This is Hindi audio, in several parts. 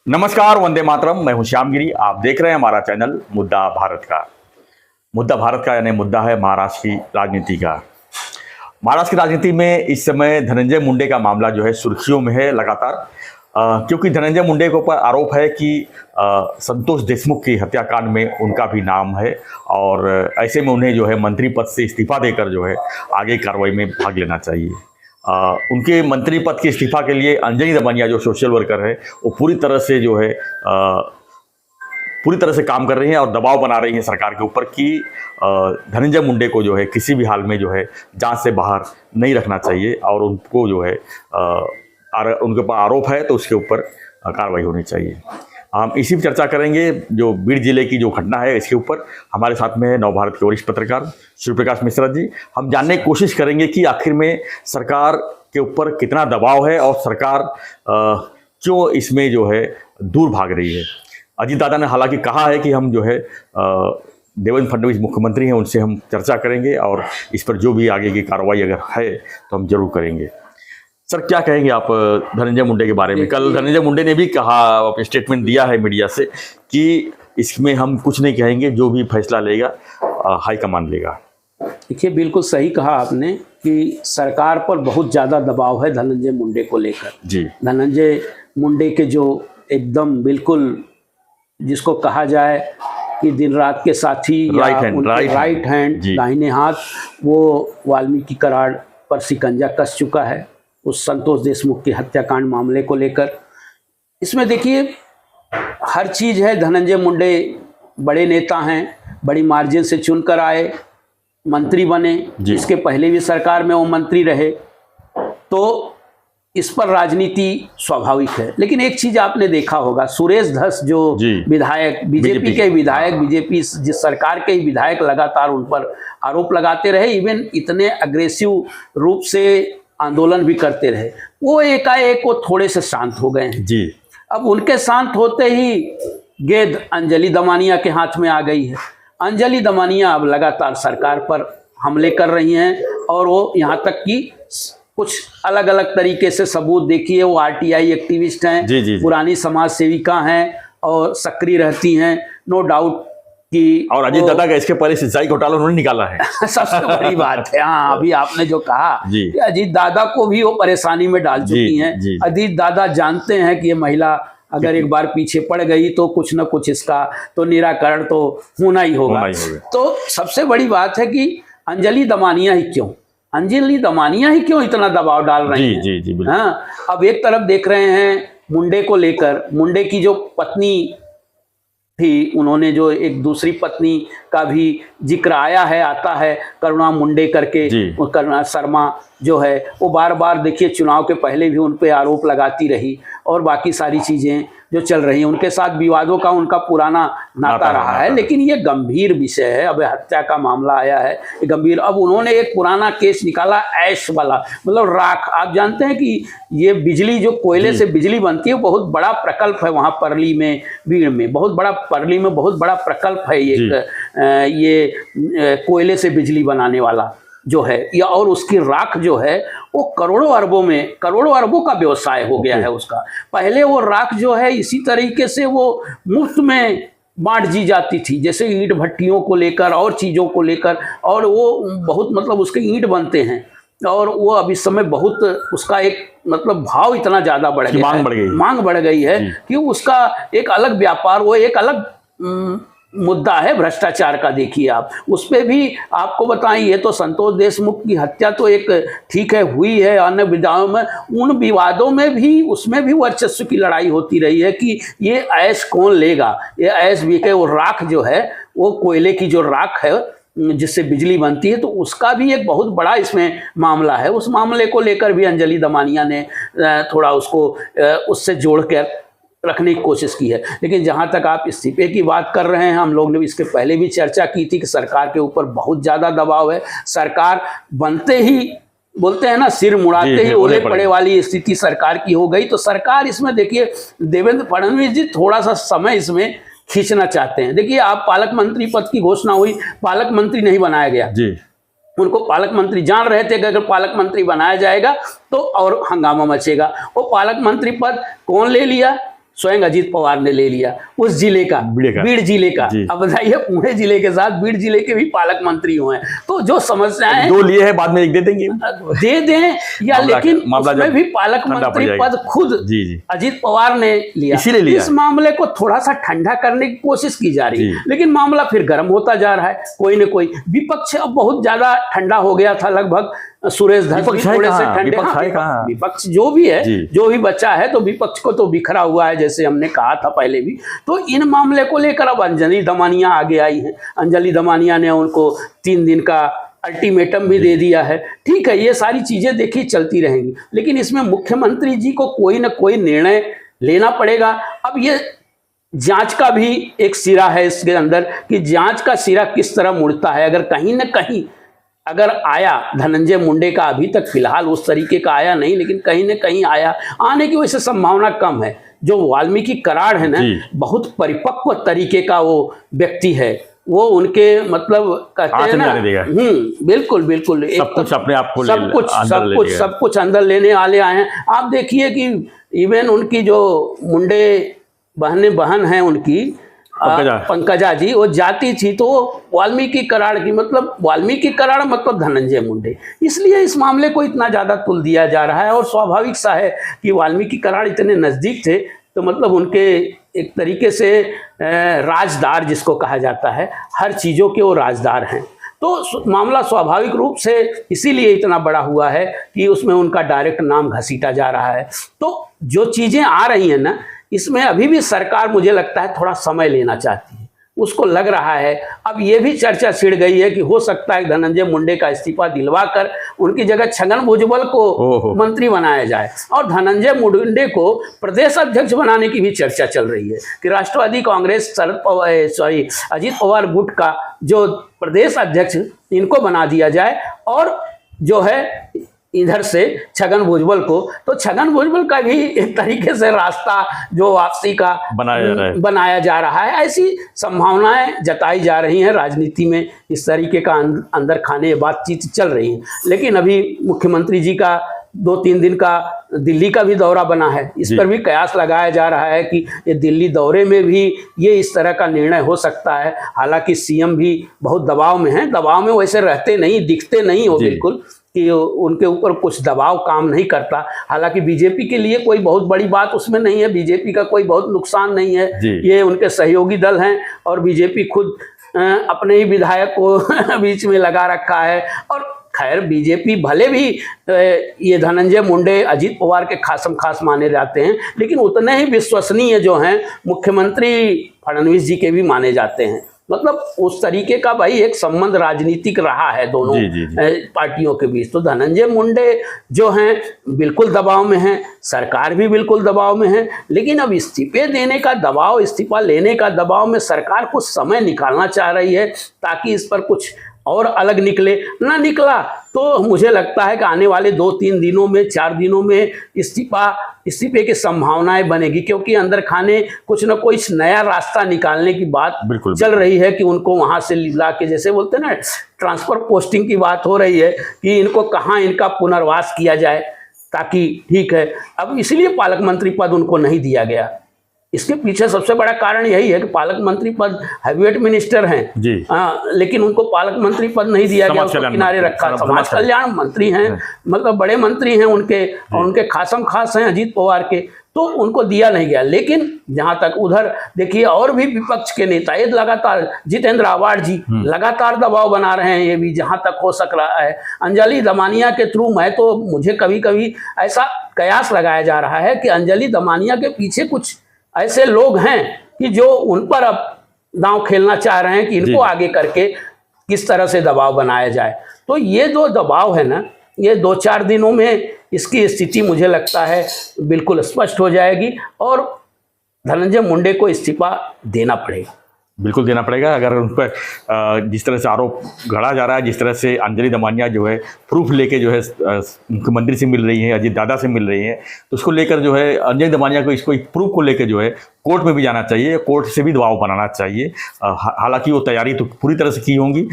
नमस्कार, वंदे मातरम। मैं हूं श्यामगिरी। आप देख रहे हैं हमारा चैनल मुद्दा भारत का। मुद्दा भारत का यानी मुद्दा है महाराष्ट्र की राजनीति का। महाराष्ट्र की राजनीति में इस समय धनंजय मुंडे का मामला जो है सुर्खियों में है लगातार, क्योंकि धनंजय मुंडे के ऊपर आरोप है कि संतोष देशमुख की हत्याकांड में उनका भी नाम है और ऐसे में उन्हें जो है मंत्री पद से इस्तीफा देकर जो है आगे कार्रवाई में भाग लेना चाहिए। उनके मंत्री पद के इस्तीफा के लिए अंजलि दमनिया जो सोशल वर्कर है वो पूरी तरह से जो है पूरी तरह से काम कर रही हैं और दबाव बना रही हैं सरकार के ऊपर कि धनंजय मुंडे को जो है किसी भी हाल में जो है जांच से बाहर नहीं रखना चाहिए और उनको जो है उनके ऊपर आरोप है तो उसके ऊपर कार्रवाई होनी चाहिए। हम इसी पर चर्चा करेंगे। जो बीड़ जिले की जो घटना है इसके ऊपर हमारे साथ में है नवभारत के वरिष्ठ पत्रकार सूर्य प्रकाश मिश्रा जी। हम जानने की कोशिश करेंगे कि आखिर में सरकार के ऊपर कितना दबाव है और सरकार क्यों इसमें जो है दूर भाग रही है। अजीत दादा ने हालांकि कहा है कि हम जो है देवेंद्र फडणवीस मुख्यमंत्री हैं उनसे हम चर्चा करेंगे और इस पर जो भी आगे की कार्रवाई अगर है तो हम जरूर करेंगे। सर, क्या कहेंगे आप धनंजय मुंडे के बारे में? कल धनंजय मुंडे ने भी कहा, अपने स्टेटमेंट दिया है मीडिया से कि इसमें हम कुछ नहीं कहेंगे, जो भी फैसला लेगा हाईकमान लेगा। देखिए, बिल्कुल सही कहा आपने कि सरकार पर बहुत ज़्यादा दबाव है धनंजय मुंडे को लेकर। जी, धनंजय मुंडे के जो एकदम बिल्कुल जिसको कहा जाए कि दिन रात के साथी, राइट हैंड दाहिने हाथ, वो वाल्मीकि करार पर शिकंजा कस चुका है उस संतोष देशमुख की हत्याकांड मामले को लेकर। इसमें देखिए हर चीज़ है। धनंजय मुंडे बड़े नेता हैं, बड़ी मार्जिन से चुनकर आए, मंत्री बने, इसके पहले भी सरकार में वो मंत्री रहे, तो इस पर राजनीति स्वाभाविक है। लेकिन एक चीज़ आपने देखा होगा, सुरेश धस जो विधायक, बीजेपी के विधायक, बीजेपी जिस सरकार के ही विधायक लगातार उन पर आरोप लगाते रहे, इवन इतने अग्रेसिव रूप से आंदोलन भी करते रहे, वो एकाएक वो थोड़े से शांत हो गए हैं जी। अब उनके शांत होते ही गेंद अंजलि दमानिया के हाथ में आ गई है। अंजलि दमानिया अब लगातार सरकार पर हमले कर रही हैं और वो यहाँ तक कि कुछ अलग अलग तरीके से सबूत देखिए, वो आरटीआई एक्टिविस्ट हैं, पुरानी समाज सेविका हैं और सक्रिय रहती हैं, नो डाउट कि। और अजीत दादा का इसके पहले सिंचाई घोटाला उन्होंने निकाला है सबसे बड़ी बात है। हाँ, अभी आपने जो कहा कि अजीत दादा को भी वो परेशानी में डाल चुकी हैं। अजीत दादा जानते हैं कि ये महिला अगर एक बार पीछे पड़ गई तो कुछ न कुछ इसका तो निराकरण तो होना ही होगा। तो सबसे बड़ी बात है कि अंजलि दमानिया ही क्यों इतना दबाव डाल रही हैं। हाँ, अब एक तरफ देख रहे हैं मुंडे को लेकर, मुंडे की जो पत्नी थी, उन्होंने जो एक दूसरी पत्नी का भी जिक्र आता है करुणा मुंडे करके, करुणा शर्मा जो है वो बार बार देखिए चुनाव के पहले भी उन पे आरोप लगाती रही और बाकी सारी चीज़ें जो चल रही हैं, उनके साथ विवादों का उनका पुराना नाता रहा है। लेकिन ये गंभीर विषय है, अब हत्या का मामला आया है, ये गंभीर। अब उन्होंने एक पुराना केस निकाला ऐश वाला, मतलब राख। आप जानते हैं कि ये बिजली जो कोयले से बिजली बनती है, बहुत बड़ा प्रकल्प है वहाँ परली में, बीड़ में परली में बहुत बड़ा प्रकल्प है ये कोयले से बिजली बनाने वाला जो है, या और उसकी राख जो है वो करोड़ों अरबों का व्यवसाय हो गया है उसका। पहले वो राख जो है इसी तरीके से वो मुफ्त में बांट दी जाती थी, जैसे ईंट भट्टियों को लेकर और चीज़ों को लेकर, और वो बहुत मतलब उसके ईंट बनते हैं और वो अब इस समय बहुत उसका एक मतलब भाव इतना ज़्यादा बढ़ गया, मांग बढ़ गई है कि उसका एक अलग व्यापार, वो एक अलग मुद्दा है भ्रष्टाचार का। देखिए आप उस पर भी आपको बताएं, ये तो संतोष देशमुख की हत्या तो एक ठीक है हुई है, अन्य विधाओं में, उन विवादों में भी उसमें भी वर्चस्व की लड़ाई होती रही है कि ये ऐश कौन लेगा, ये ऐश बिके। वो राख जो है, वो कोयले की जो राख है जिससे बिजली बनती है, तो उसका भी एक बहुत बड़ा इसमें मामला है। उस मामले को लेकर भी अंजलि दमानिया ने थोड़ा उसको उससे जोड़ कर रखने की कोशिश की है। लेकिन जहाँ तक आप इस्तीफे की बात कर रहे हैं, हम लोग ने इसके पहले भी चर्चा की थी कि सरकार के ऊपर बहुत ज़्यादा दबाव है। सरकार बनते ही बोलते हैं ना, सिर मुड़ाते ही ओले पड़े वाली स्थिति सरकार की हो गई। तो सरकार इसमें देखिए देवेंद्र फडणवीस जी थोड़ा सा समय इसमें खींचना चाहते हैं। देखिए आप पालक मंत्री पद की घोषणा हुई, पालक मंत्री नहीं बनाया गया जी। उनको पालक मंत्री जान रहे थे कि अगर पालक मंत्री बनाया जाएगा तो और हंगामा मचेगा। वो पालक मंत्री पद कौन ले लिया? स्वयं अजीत पवार ने ले लिया उस जिले का, बीड़ जिले का। अब बताइए, पुणे जिले के साथ बीड़ जिले के भी पालक मंत्री हुए हैं। तो जो समस्याएं दो लिए हैं, बाद में एक दे देंगे, दे दें या, लेकिन उसमें भी पालक मंत्री पद खुद अजीत पवार ने लिया, इसीलिए लिया। इस मामले को थोड़ा सा ठंडा करने की कोशिश की जा रही है, लेकिन मामला फिर गर्म होता जा रहा है। कोई न कोई विपक्ष अब बहुत ज्यादा ठंडा हो गया था, लगभग सुरेश धर थोड़े से ठंडे। विपक्ष जो भी है, जो भी बचा है, तो विपक्ष को तो बिखरा हुआ है, जैसे हमने कहा था पहले भी। तो इन मामले को लेकर अब अंजलि दमानिया आगे आई है। अंजलि दमानिया ने उनको 3 दिन का अल्टीमेटम भी दे दिया है। ठीक है, ये सारी चीजें देखिए चलती रहेंगी, लेकिन इसमें मुख्यमंत्री जी को कोई ना कोई निर्णय लेना पड़ेगा। अब ये जांच का भी एक सिरा है इसके अंदर, कि जांच का सिरा किस तरह मुड़ता है। अगर कहीं ना कहीं अगर आया धनंजय मुंडे का, अभी तक फिलहाल उस तरीके का आया नहीं, लेकिन कहीं ना कहीं आया, आने की वैसे संभावना कम है। जो वाल्मीकि कराड़ है ना, बहुत परिपक्व तरीके का वो व्यक्ति है। वो उनके मतलब कहते हैं ना, बिल्कुल बिल्कुल, सब कुछ अपने आप को सब कुछ अंदर लेने वाले आए हैं। आप देखिए कि इवन उनकी जो मुंडे बहन है उनकी पंकजा जी, वो जाती थी तो वाल्मीकि कराड़ की, मतलब वाल्मीकि कराड़ मतलब धनंजय मुंडे, इसलिए इस मामले को इतना ज्यादा तुल दिया जा रहा है। और स्वाभाविक सा है कि वाल्मीकि कराड़ इतने नजदीक थे, तो मतलब उनके एक तरीके से राजदार जिसको कहा जाता है, हर चीजों के वो राजदार हैं। तो मामला स्वाभाविक रूप से इसीलिए इतना बड़ा हुआ है कि उसमें उनका डायरेक्ट नाम घसीटा जा रहा है। तो जो चीजें आ रही हैं ना, इसमें अभी भी सरकार मुझे लगता है थोड़ा समय लेना चाहती है। उसको लग रहा है, अब ये भी चर्चा छिड़ गई है कि हो सकता है धनंजय मुंडे का इस्तीफा दिलवाकर उनकी जगह छगन भुजबल को मंत्री बनाया जाए, और धनंजय मुंडे को प्रदेश अध्यक्ष बनाने की भी चर्चा चल रही है कि राष्ट्रवादी कांग्रेस अजीत पवार गुट का जो प्रदेश अध्यक्ष, इनको बना दिया जाए, और जो है इधर से छगन भुजबल को, तो छगन भुजबल का भी एक तरीके से रास्ता जो वापसी का बनाया जा रहा है। ऐसी संभावनाएं जताई जा रही हैं राजनीति में, इस तरीके का अंदर खाने बातचीत चल रही है। लेकिन अभी मुख्यमंत्री जी का 2-3 दिन का दिल्ली का भी दौरा बना है, इस पर भी कयास लगाया जा रहा है कि ये दिल्ली दौरे में भी ये इस तरह का निर्णय हो सकता है। हालांकि सीएम भी बहुत दबाव में है, दबाव में वैसे रहते नहीं, दिखते नहीं हो बिल्कुल कि उनके ऊपर कुछ दबाव काम नहीं करता। हालांकि बीजेपी के लिए कोई बहुत बड़ी बात उसमें नहीं है, बीजेपी का कोई बहुत नुकसान नहीं है, ये उनके सहयोगी दल हैं, और बीजेपी खुद अपने ही विधायक को बीच में लगा रखा है। और खैर बीजेपी भले भी ये धनंजय मुंडे अजीत पवार के खासम खास माने जाते हैं, लेकिन उतने ही विश्वसनीय जो हैं मुख्यमंत्री फडणवीस जी के भी माने जाते हैं। मतलब उस तरीके का भाई एक संबंध राजनीतिक रहा है दोनों पार्टियों के बीच। तो धनंजय मुंडे जो हैं बिल्कुल दबाव में हैं, सरकार भी बिल्कुल दबाव में है, लेकिन अब इस्तीफे देने का दबाव, इस्तीफा लेने का दबाव में सरकार कुछ समय निकालना चाह रही है ताकि इस पर कुछ और अलग निकले। ना निकला तो मुझे लगता है कि आने वाले 2-3 दिनों में, 4 दिनों में इस्तीफे की संभावनाएं बनेगी, क्योंकि अंदर खाने कुछ न कुछ नया रास्ता निकालने की बात चल रही है कि उनको वहां से ला के, जैसे बोलते हैं ना, ट्रांसफर पोस्टिंग की बात हो रही है कि इनको कहाँ इनका पुनर्वास किया जाए ताकि ठीक है। अब इसलिए पालक मंत्री पद उनको नहीं दिया गया। इसके पीछे सबसे बड़ा कारण यही है कि पालक मंत्री पद हैवीवेट मिनिस्टर हैं जी, लेकिन उनको पालक मंत्री पद नहीं दिया गया, उसको किनारे रखा। समाज कल्याण मंत्री हैं, मतलब बड़े मंत्री हैं उनके, और उनके खासम खास हैं अजीत पवार के, तो उनको दिया नहीं गया। लेकिन जहां तक उधर देखिए और भी विपक्ष के नेता ये लगातार, जितेंद्र आवाड़ जी लगातार दबाव बना रहे हैं, ये भी जहां तक हो सक रहा है। अंजलि दमानिया के थ्रू मैं तो, मुझे कभी कभी ऐसा कयास लगाया जा रहा है कि अंजलि दमानिया के पीछे कुछ ऐसे लोग हैं कि जो उन पर अब दांव खेलना चाह रहे हैं कि इनको आगे करके किस तरह से दबाव बनाया जाए। तो ये जो दबाव है ना, ये 2-4 दिनों में इसकी स्थिति मुझे लगता है बिल्कुल स्पष्ट हो जाएगी, और धनंजय मुंडे को इस्तीफा देना पड़ेगा, बिल्कुल देना पड़ेगा। अगर उन पर जिस तरह से आरोप गढ़ा जा रहा है, जिस तरह से अंजलि दमानिया जो है प्रूफ लेके जो है मुख्यमंत्री से मिल रही है, अजीत दादा से मिल रही है, तो उसको लेकर जो है अंजलि दमानिया को इसको प्रूफ को लेकर जो है कोर्ट में भी जाना चाहिए, कोर्ट से भी दबाव बनाना चाहिए। हालांकि वो तैयारी तो पूरी तरह से की होंगी,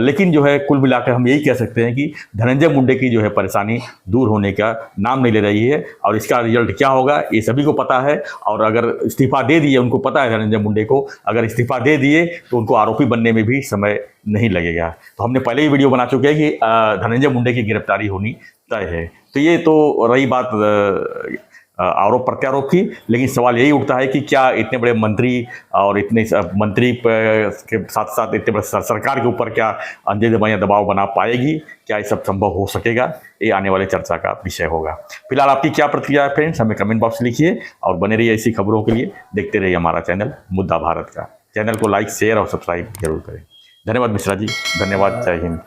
लेकिन जो है कुल मिलाकर हम यही कह सकते हैं कि धनंजय मुंडे की जो है परेशानी दूर होने का नाम नहीं ले रही है। और इसका रिजल्ट क्या होगा ये सभी को पता है। और अगर इस्तीफा दे दिए, उनको पता है धनंजय मुंडे को, अगर इस्तीफा दे दिए तो उनको आरोपी बनने में भी समय नहीं लगेगा। तो हमने पहले ही वीडियो बना चुके हैं कि धनंजय मुंडे की गिरफ्तारी होनी तय है। तो ये तो रही बात आरोप प्रत्यारोप की, लेकिन सवाल यही उठता है कि क्या इतने बड़े मंत्री और इतने मंत्री के साथ साथ इतने बड़े सरकार के ऊपर क्या अंजलि दमानिया दबाव बना पाएगी, क्या ये सब संभव हो सकेगा, ये आने वाले चर्चा का विषय होगा। फिलहाल आपकी क्या प्रतिक्रिया है फ्रेंड्स, हमें कमेंट बॉक्स में लिखिए और बने रहिए ऐसी खबरों के लिए। देखते रहिए हमारा चैनल मुद्दा भारत का। चैनल को लाइक, शेयर और सब्सक्राइब जरूर करें। धन्यवाद मिश्रा जी, धन्यवाद, जय हिंद।